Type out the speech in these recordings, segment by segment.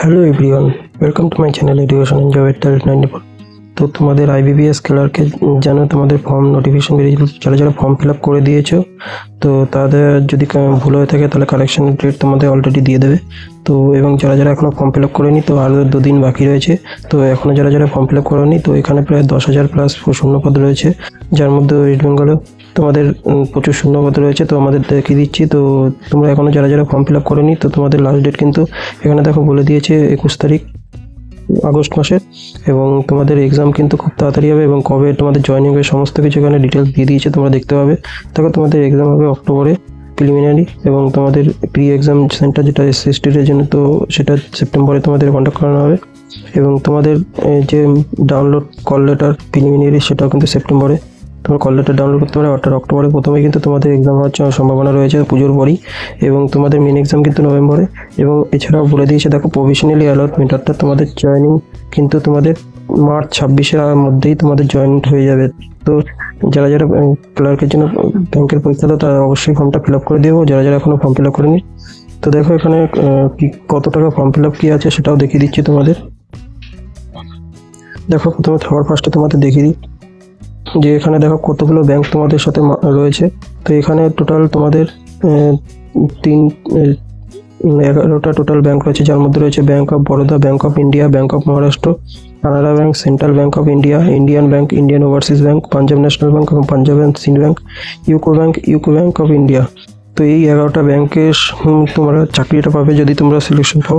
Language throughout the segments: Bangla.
Hello everyone, welcome to my channel education enjoy with talent 94। তো তোমাদের আইবিপিএস ক্লার্কে যেন তোমাদের ফর্ম নোটিফিকেশন বেরিয়েছিল, যারা ফর্ম ফিল আপ করে দিয়েছো তো তাদের যদি ভুল হয়ে থাকে তাহলে কারেকশন ডেট তোমাদের অলরেডি দিয়ে দেবে। তো এবং যারা এখনও ফর্ম ফিল আপ করেনি তো আরও 2 দিন বাকি রয়েছে। তো এখনও যারা ফর্ম ফিল আপ করেনি তো এখানে প্রায় 10,000 প্লাস শূন্যপদ রয়েছে, যার মধ্যে ওয়েস্ট বেঙ্গলেও তোমাদের প্রচুর শূন্যপদ রয়েছে। তো আমাদের দেখিয়ে দিচ্ছি। তো তোমরা এখনও যারা ফর্ম ফিল আপ করেনি তো তোমাদের লাস্ট ডেট কিন্তু এখানে দেখো বলে দিয়েছে 21 তারিখ আগস্ট মাসের, এবং তোমাদের এক্সাম কিন্তু খুব তাড়াতাড়ি হবে এবং কবে তোমাদের জয়েনিং হবে সমস্ত কিছু এখানে ডিটেলস দিয়ে দিয়েছে, তোমরা দেখতে পাবে। দেখো তোমাদের এক্সাম হবে অক্টোবরে প্রিলিমিনারি, এবং তোমাদের প্রি এক্সাম সেন্টার যেটা এসসি/এসটির জন্য তো সেটা সেপ্টেম্বরে তোমাদের কন্ডাক্ট করানো হবে, এবং তোমাদের যে ডাউনলোড কল লেটার প্রিলিমিনারি সেটাও কিন্তু সেপ্টেম্বরে তোমরা কল লেটার ডাউনলোড করতে পারো। অর্থাৎ অক্টোবরে প্রথমে কিন্তু তোমাদের এক্সাম হওয়ার সম্ভাবনা রয়েছে পুজোর পরই, এবং তোমাদের মেন এক্সাম কিন্তু নভেম্বরে। এবং এছাড়াও বলে দিয়েছে দেখো প্রভিশনালি অ্যালটমেন্ট, অর্থাৎ তোমাদের জয়েনিং কিন্তু তোমাদের মার্চ 26-এর মধ্যেই তোমাদের জয়েন হয়ে যাবে। তো যারা ক্লার্কের জন্য ব্যাংকের পরীক্ষা দাও তারা অবশ্যই ফর্মটা ফিল আপ করে দেবো, যারা এখনও ফর্ম ফিল আপ করেনি। তো দেখো এখানে কত টাকা ফর্ম ফিল আপ কী আছে সেটাও দেখিয়ে দিচ্ছি তোমাদের। দেখো প্রথমে সবার ফার্স্টে তোমাদের দেখিয়ে দিই যে এখানে দেখো কতগুলো ব্যাংক তোমাদের সাথে রয়েছে। তো এখানে টোটাল তোমাদের 11টা টোটাল ব্যাংক রয়েছে, যার মধ্যে রয়েছে bank of Baroda, bank of India, bank of Maharashtra, Canara bank, central bank of India, Indian bank, Indian overseas bank, Punjab national bank এবং Punjab and Sind bank, UCO bank of India. তো এই 11টা ব্যাংকের তোমরা চাকরিটা পাবে যদি তোমরা সিলেকশন পাও।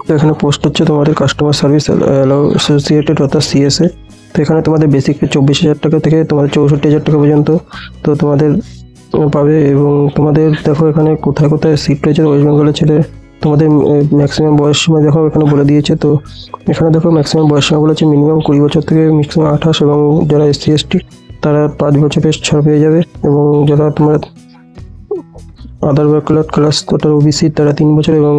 তো এখানে পোস্ট হচ্ছে তোমাদের কাস্টমার সার্ভিস অ্যাসোসিয়েটেড অর্থাৎ সিএসএ। তো এখানে তোমাদের বেসিক 24,000 টাকা থেকে তোমাদের 64,000 টাকা পর্যন্ত তো তোমাদের পাবে। এবং তোমাদের দেখো এখানে কোথায় কোথায় সিট রয়েছে ওয়েস্ট বেঙ্গলের ছেলে। তোমাদের ম্যাক্সিমাম বয়স সীমা দেখো এখানে বলে দিয়েছে। তো এখানে দেখো ম্যাক্সিমাম বয়স সীমা বলেছে মিনিমাম 20 বছর থেকে ম্যাক্সিমাম 28, এবং যারা এসসি/এসটি তারা 5 বছরের ছাড় পেয়ে যাবে, এবং যারা তোমরা আদার ব্যাকওয়ার্ড ক্লাস তোটাল ওবিসি তারা 3 বছর, এবং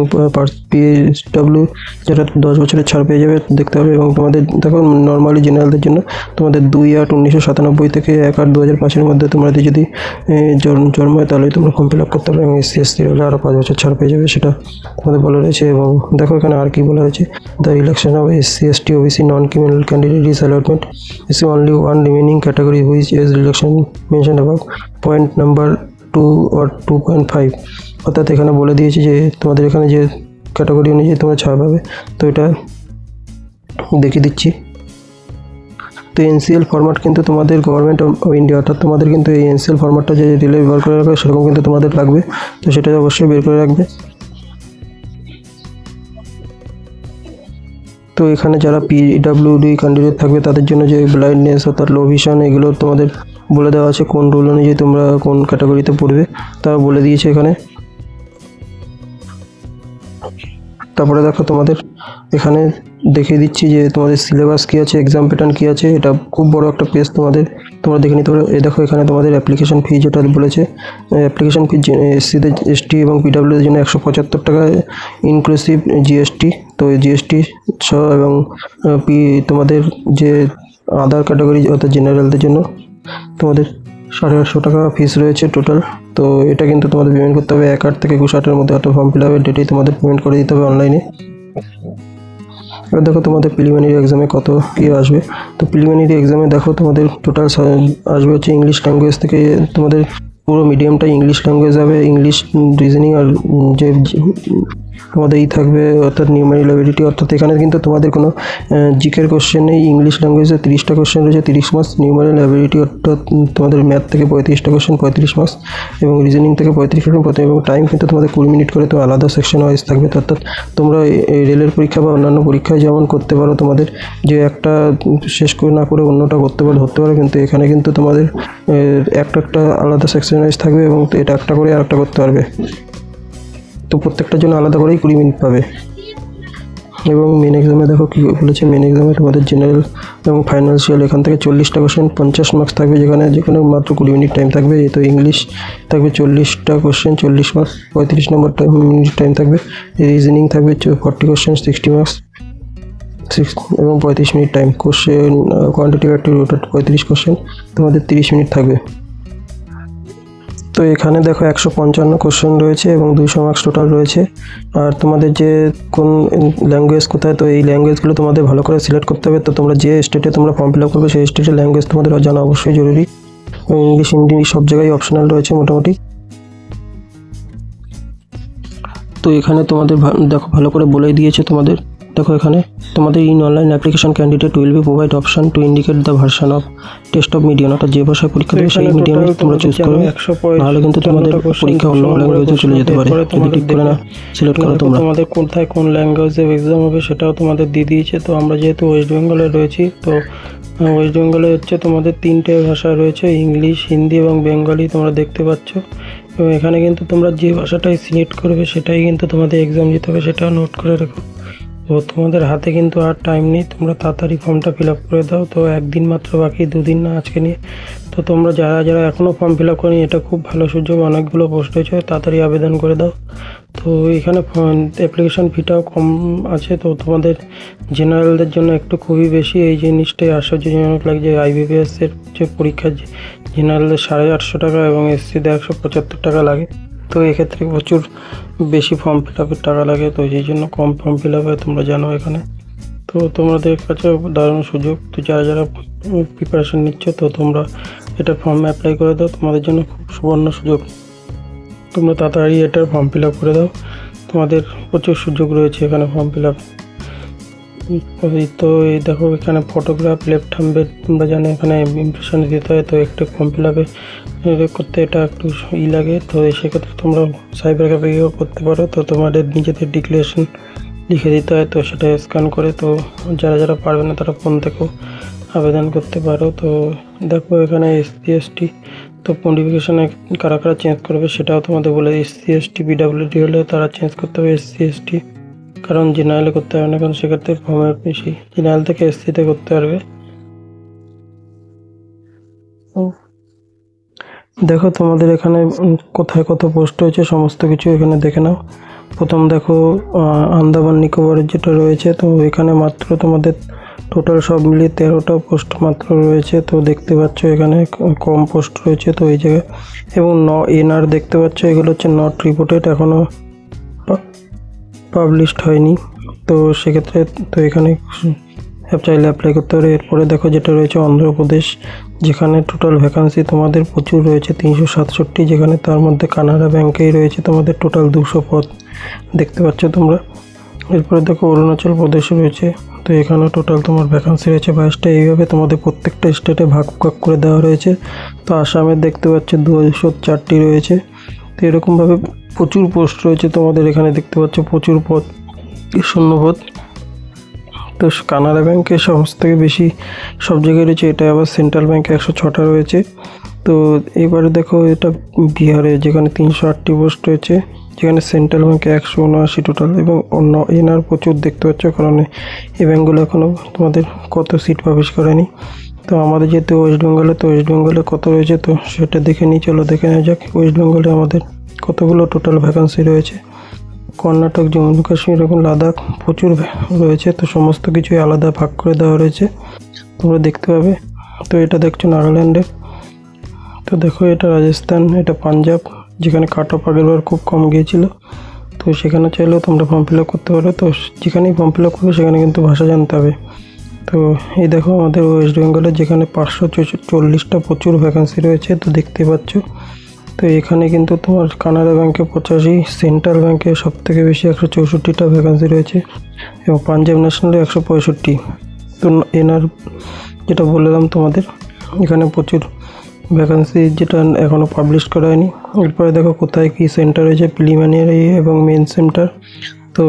পিএসডব্লিউ যারা 10 বছরের ছাড় পেয়ে যাবে দেখতে হবে। এবং তোমাদের দেখো নর্মালি জেনারেলদের জন্য তোমাদের 2/8/1997 থেকে 1/8/2005-এর মধ্যে তোমরা যদি জন্ম হয় তাহলে তোমরা ফর্ম ফিল আপ করতে পারবে, এবং এসসি/এসটি হলে আরও 5 বছর ছাড় পেয়ে যাবে, সেটা তোমাদের বলা রয়েছে। এবং দেখো এখানে আর কি বলা হয়েছে, the election of SC ST OBC non criminal candidate is allotment is only one remaining category which is election mention above point number 2 or 2.5। অর্থাৎ এখানে বলে দিয়েছে যে তোমাদের এখানে যে ক্যাটাগরি অনুযায়ী তোমরা ছাড় পাবে। তো এটা দেখিয়ে দিচ্ছি। তো এনসিএল ফরম্যাট কিন্তু তোমাদের গভর্নমেন্ট অফ ইন্ডিয়া, অর্থাৎ তোমাদের কিন্তু এই এনসিএল ফরম্যাটটা যে রেলে ব্যবহার করে রাখবে সেরকম কিন্তু তোমাদের লাগবে, তো সেটা অবশ্যই বের করে রাখবে। তো এখানে যারা পিডব্লিউডি ক্যান্ডিডেট থাকবে তাদের জন্য যে ব্লাইন্ডনেস অর্থাৎ লো ভিশন এগুলো তোমাদের বলে দেওয়া আছে, কোন রুল অনুযায়ী তোমরা কোন ক্যাটাগরিতে পড়বে তা বলে দিয়েছে এখানে। তারপরে দেখো তোমাদের এখানে দেখিয়ে দিচ্ছি যে তোমাদের সিলেবাস কী আছে, এক্সাম প্যাটার্ন কী আছে। এটা খুব বড় একটা পেজ, তোমরা দেখে নিতে পারো। এই দেখো এখানে তোমাদের অ্যাপ্লিকেশন ফি যেটা বলেছে, অ্যাপ্লিকেশন ফি এসসিদের, এসটি এবং পিডব্লিউদের জন্য 175 টাকা ইনক্লুসিভ জিএসটি। তো জিএসটি সহ, এবং তোমাদের যে আদার ক্যাটাগরি অর্থাৎ জেনারেলদের জন্য তোমাদের 850 টাকা ফিস রয়েছে টোটাল। তো এটা কিন্তু তোমাদের পেমেন্ট করতে হবে 1/8 থেকে 21/8-এর মধ্যে, অর্থাৎ ফর্ম ফিল আপের ডেটেই তোমাদের পেমেন্ট করে দিতে হবে অনলাইনে। এবার দেখো তোমাদের প্রিলিমিনারি এক্সামে কত কী আসবে। তো প্রিলিমিনারি এক্সামে দেখো তোমাদের টোটাল আসবে হচ্ছে ইংলিশ ল্যাঙ্গুয়েজ থেকে, তোমাদের পুরো মিডিয়ামটা ইংলিশ ল্যাঙ্গুয়েজ হবে, ইংলিশ রিজনিং, আর যে তোমাদের এই থাকবে অর্থাৎ নিউমেরিক্যাল অ্যাবিলিটি। অর্থাৎ এখানে কিন্তু তোমাদের কোনো জিকের কোশ্চেন নেই। ইংলিশ ল্যাঙ্গুয়েজে 30টা কোশ্চেন রয়েছে, 30 মার্কস। নিউমেরিক্যাল অ্যাবিলিটি অর্থাৎ তোমাদের ম্যাথ থেকে 35টা কোশ্চেন, 35 মার্কস, এবং রিজনিং থেকে 35 কোশ্চেন, এবং টাইম কিন্তু তোমাদের 20 মিনিট করে তো আলাদা সেকশন ওয়াইজ থাকবে। অর্থাৎ তোমরা এই রেলের পরীক্ষা বা অন্যান্য পরীক্ষায় যেমন করতে পারো তোমাদের যে একটা শেষ করে না করে অন্যটা ধরতে পারো, কিন্তু এখানে কিন্তু তোমাদের একটা আলাদা সেকশন ওয়াইজ থাকবে, এবং এটা একটা করে আর একটা করতে পারবে। তো প্রত্যেকটার জন্য আলাদা করেই 20 মিনিট পাবে। এবং মেন এক্সামে দেখো কী বলেছে, মেন এক্সামে তোমাদের জেনারেল এবং ফাইন্যান্সিয়াল এখান থেকে 40টা কোশ্চেন 50 মার্কস থাকবে, যেখানে মাত্র 20 মিনিট টাইম থাকবে। তো ইংলিশ থাকবে 40টা কোশ্চেন 40 মার্কস, 35 নম্বর মিনিট টাইম থাকবে। রিজনিং থাকবে 40 কোশ্চেন 60 মার্কস এবং 35 minute time. Question quantitative activity 35 question তোমাদের 30 মিনিট থাকবে। তো এখানে দেখো 155 কোশ্চেন রয়েছে এবং 200 মার্কস টোটাল রয়েছে। আর তোমাদের যে কোন ল্যাঙ্গুয়েজ কোথায়, তো এই ল্যাঙ্গুয়েজগুলো তোমাদের ভালো করে সিলেক্ট করতে হবে। তো তোমরা যে স্টেটে তোমরা ফর্ম ফিল আপ করবে সেই স্টেটের ল্যাঙ্গুয়েজ তোমাদের জানা অবশ্যই জরুরি। ইংলিশ, হিন্দি সব জায়গায় অপশনাল রয়েছে মোটামুটি। তো এখানে তোমাদের দেখো ভালো করে বলেই দিয়েছে তোমাদের। দেখো এখানে তোমাদের in online application candidate will be provide option to indicate the version of test of medium, অর্থাৎ যে ভাষায় পরীক্ষা দেবে সেই মিডিয়ামে তোমরা চুজ করবে, নাহলে কিন্তু তোমাদের পরীক্ষা অন্য ল্যাঙ্গুয়েজে চলে যেতে পারে। যদি ঠিক করে না সিলেক্ট করো তোমরা। তোমাদের কোথায় কোন ল্যাঙ্গুয়েজে এক্সাম হবে সেটাও তোমাদের দিয়ে দিয়েছে। তো আমরা যেহেতু ওয়েস্ট বেঙ্গলে রয়েছি, তো ওয়েস্ট বেঙ্গলে হচ্ছে তোমাদের 3টে ভাষা রয়েছে, ইংলিশ, হিন্দি এবং বেঙ্গলি তোমরা দেখতে পাচ্ছ। এবং এখানে কিন্তু তোমরা যে ভাষাটাই সিলেক্ট করবে সেটাই কিন্তু তোমাদের এক্সাম দিতে হবে, সেটাও নোট করে রেখো। তো তোমাদের হাতে কিন্তু আর টাইম নেই, তোমরা তাড়াতাড়ি ফর্মটা ফিল আপ করে দাও। তো একদিন মাত্র বাকি, 2 দিন না আজকে নিয়ে। তো তোমরা যারা এখনও ফর্ম ফিল আপ করেনি, এটা খুব ভালো সুযোগ, অনেকগুলো পোস্ট হয়েছে, তাড়াতাড়ি আবেদন করে দাও। তো এখানে অ্যাপ্লিকেশন ফিটাও কম আছে। তো তোমাদের জেনারেলদের জন্য একটু খুবই বেশি, এই জিনিসটাই আশ্চর্যজনক লাগছে। আইবিপিএসের যে পরীক্ষার জেনারেলদের 850 টাকা এবং এসসিদের 175 টাকা লাগে। তো এক্ষেত্রে প্রচুর বেশি ফর্ম ফিল আপের টাকা লাগে, তো সেই জন্য কম ফর্ম ফিল আপ হয়, তোমরা জানো এখানে। তো তোমাদের কাছে দারুণ সুযোগ। তো যারা প্রিপারেশন নিচ্ছ, তো তোমরা এটা ফর্ম অ্যাপ্লাই করে দাও, তোমাদের জন্য খুব সুবর্ণ সুযোগ। তোমরা তাড়াতাড়ি এটার ফর্ম ফিল আপ করে দাও, তোমাদের প্রচুর সুযোগ রয়েছে এখানে ফর্ম ফিল আপ। তো এই দেখো এখানে ফটোগ্রাফ, লেফট হ্যান্ড, তোমরা জানো এখানে ইমপ্রেশন দিতে হয়। তো একটু ফর্ম ফিল আপে করতে এটা একটু লাগে। তো সেক্ষেত্রে তোমরা সাইবার ক্যাফেও করতে পারো। তো তোমাদের নিজেদের ডিক্লারেশন লিখে দিতে হয়, তো সেটা স্ক্যান করে। তো যারা পারবে না তারা ফোন থেকেও আবেদন করতে পারো। তো দেখো এখানে এসসি এসটি, তো নোটিফিকেশানে কারা চেঞ্জ করবে সেটাও তোমাদের বলে। এসসি এসটি পিডাব্লিউডি হলে তারা চেঞ্জ করতে হবে এসসি এসটি, কারণ জেনারেলে করতে হবে না, কারণ সেক্ষেত্রে ফর্মের বেশি। জেনারেল থেকে এসসিতে করতে পারবে। দেখো তোমাদের এখানে কোথায় কত পোস্ট হয়েছে সমস্ত কিছু এখানে দেখে নাও। প্রথম দেখো আন্দামান নিকোবরের যেটা রয়েছে, তো এখানে মাত্র তোমাদের টোটাল সব মিলিয়ে 13টা পোস্ট মাত্র রয়েছে। তো দেখতে পাচ্ছ এখানে কম পোস্ট রয়েছে। তো এই জায়গায় এবং এনআর দেখতে পাচ্ছ, এগুলো হচ্ছে নট রিপোর্টেড, এখনও পাবলিশড হয়নি। তো সেক্ষেত্রে তো এখানে চাইলে অ্যাপ্লাই করতে পারে। এরপরে দেখো যেটা রয়েছে অন্ধ্রপ্রদেশ, যেখানে টোটাল ভ্যাকান্সি তোমাদের প্রচুর রয়েছে, 367, যেখানে তার মধ্যে কানাড়া ব্যাংকেই রয়েছে তোমাদের টোটাল 200 পদ দেখতে পাচ্ছ তোমরা। এরপরে দেখো অরুণাচল প্রদেশে রয়েছে, তো এখানেও টোটাল তোমার ভ্যাকান্সি রয়েছে 22টা। এইভাবে তোমাদের প্রত্যেকটা স্টেটে ভাগ করে দেওয়া রয়েছে। তো আসামের দেখতে পাচ্ছ 204টি রয়েছে। তো এরকমভাবে প্রচুর পোস্ট রয়েছে তোমাদের এখানে দেখতে পাচ্ছ, প্রচুর পদ, শূন্য পদ। তো কানাড়া ব্যাংকে সমস্ত থেকে বেশি সব জায়গায় রয়েছে, এটা আবার সেন্ট্রাল ব্যাংকে 106টা রয়েছে। তো এবারে দেখো এটা বিহারে, যেখানে 308টি পোস্ট রয়েছে, যেখানে সেন্ট্রাল ব্যাংকে 179 টোটাল এবং অন্য এনআর প্রচুর দেখতে পাচ্ছ, কারণ এই ব্যাঙ্কগুলো এখনও তোমাদের কত সিট পাবলিশ করেনি। তো আমাদের যেহেতু ওয়েস্ট বেঙ্গলে, তো ওয়েস্ট বেঙ্গলে কত রয়েছে তো সেটা দেখে নিই, চলো দেখে নেওয়া যাক ওয়েস্ট বেঙ্গলে আমাদের কতগুলো টোটাল ভ্যাকান্সি রয়েছে। কর্ণাটক, জম্মু কাশ্মীর এবং লাদাখ প্রচুর রয়েছে। তো সমস্ত কিছুই আলাদা ভাগ করে দেওয়া রয়েছে, তোমরা দেখতে পাবে। তো এটা দেখছো নাগাল্যান্ডের। তো দেখো এটা রাজস্থান, এটা পাঞ্জাব, যেখানে কাট অফ আগেরবার খুব কম গিয়েছিল। তো সেখানে চাইলেও তোমরা ফর্ম ফিল আপ করতে পারো। তো যেখানেই ফর্ম ফিল আপ করবে সেখানে কিন্তু ভাষা জানতে হবে। তো এই দেখো আমাদের ওয়েস্ট বেঙ্গলের, যেখানে 540টা প্রচুর ভ্যাকান্সি রয়েছে, তো দেখতে পাচ্ছ। তো এখানে কিন্তু তোমার কানাড়া ব্যাংকে 85, সেন্ট্রাল ব্যাংকে সবথেকে বেশি 164টা ভ্যাকান্সি রয়েছে এবং পাঞ্জাব ন্যাশনালে 165। তো এনআর যেটা বললাম তোমাদের, এখানে প্রচুর ভ্যাকান্সি, যেটা এখনও পাবলিশ করা হয়নি। এরপরে দেখো কোথায় কী সেন্টার রয়েছে, প্রিলিমিনারি এবং মেন সেন্টার। তো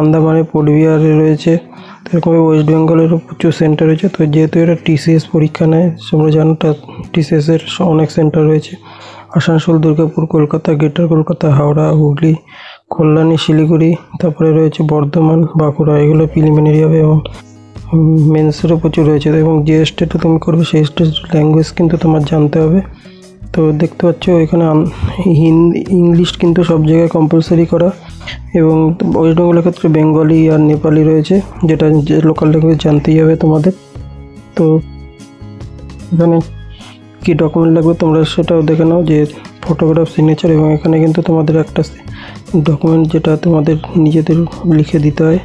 আন্দামানে পোর্টবিয়ারে রয়েছে, এরকমভাবে ওয়েস্ট বেঙ্গলেরও প্রচুর সেন্টার রয়েছে। তো যেহেতু এরা টিসিএস পরীক্ষা নেয়, তোমরা জানো টিসিএসের অনেক সেন্টার রয়েছে, আসানসোল, দুর্গাপুর, কলকাতা, গ্রেটার কলকাতা, হাওড়া, হুগলি, কল্যাণী, শিলিগুড়ি, তারপরে রয়েছে বর্ধমান, বাঁকুড়া, এগুলো প্রিলিমিনারি হবে এবং মেন্সেরও প্রচুর রয়েছে। এবং যে স্টেটে তুমি করবে সেই স্টেট ল্যাঙ্গুয়েজ কিন্তু তোমার জানতে হবে। তো দেখতে পাচ্ছ এখানে হিন্দি, ইংলিশ কিন্তু সব জায়গায় কম্পালসারি করা, এবং ওয়েস্ট বেঙ্গলের ক্ষেত্রে বেঙ্গলি আর নেপালি রয়েছে, যেটা যে লোকাল ল্যাঙ্গুয়েজ জানতেই হবে তোমাদের। তো এখানে কী ডকুমেন্ট লাগবে তোমরা সেটাও দেখে নাও, যে ফটোগ্রাফ, সিগনেচার এবং এখানে কিন্তু তোমাদের একটা ডকুমেন্ট যেটা তোমাদের নিজেদের লিখে দিতে হয়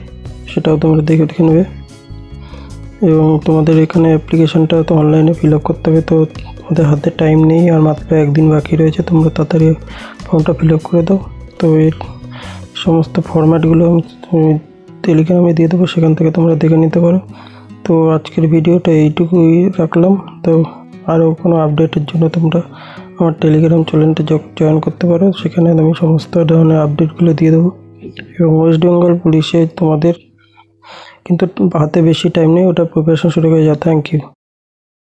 সেটাও তোমরা দেখে নেবে। এবং তোমাদের এখানে অ্যাপ্লিকেশনটা তো অনলাইনে ফিল আপ করতে হবে, তো তোমাদের হাতে টাইম নেই আর মাত্র একদিন বাকি রয়েছে, তোমরা তাড়াতাড়ি ফর্মটা ফিল আপ করে দাও। তো এর সমস্ত ফরম্যাটগুলো আমি টেলিগ্রামে দিয়ে দেবো, সেখান থেকে তোমরা দেখে নিতে পারো। তো আজকের ভিডিওটা এইটুকুই রাখলাম। তো আরও কোনো আপডেটের জন্য তোমরা আমার টেলিগ্রাম চ্যানেলটা জয়েন করতে পারো, সেখানে আমি সমস্ত ধরনের আপডেটগুলো দিয়ে দেবো। এবং ওয়েস্ট বেঙ্গল পুলিশে তোমাদের কিন্তু হাতে বেশি টাইম নেই, ওটা প্রিপারেশন শুরু হয়ে যাও। Thank you.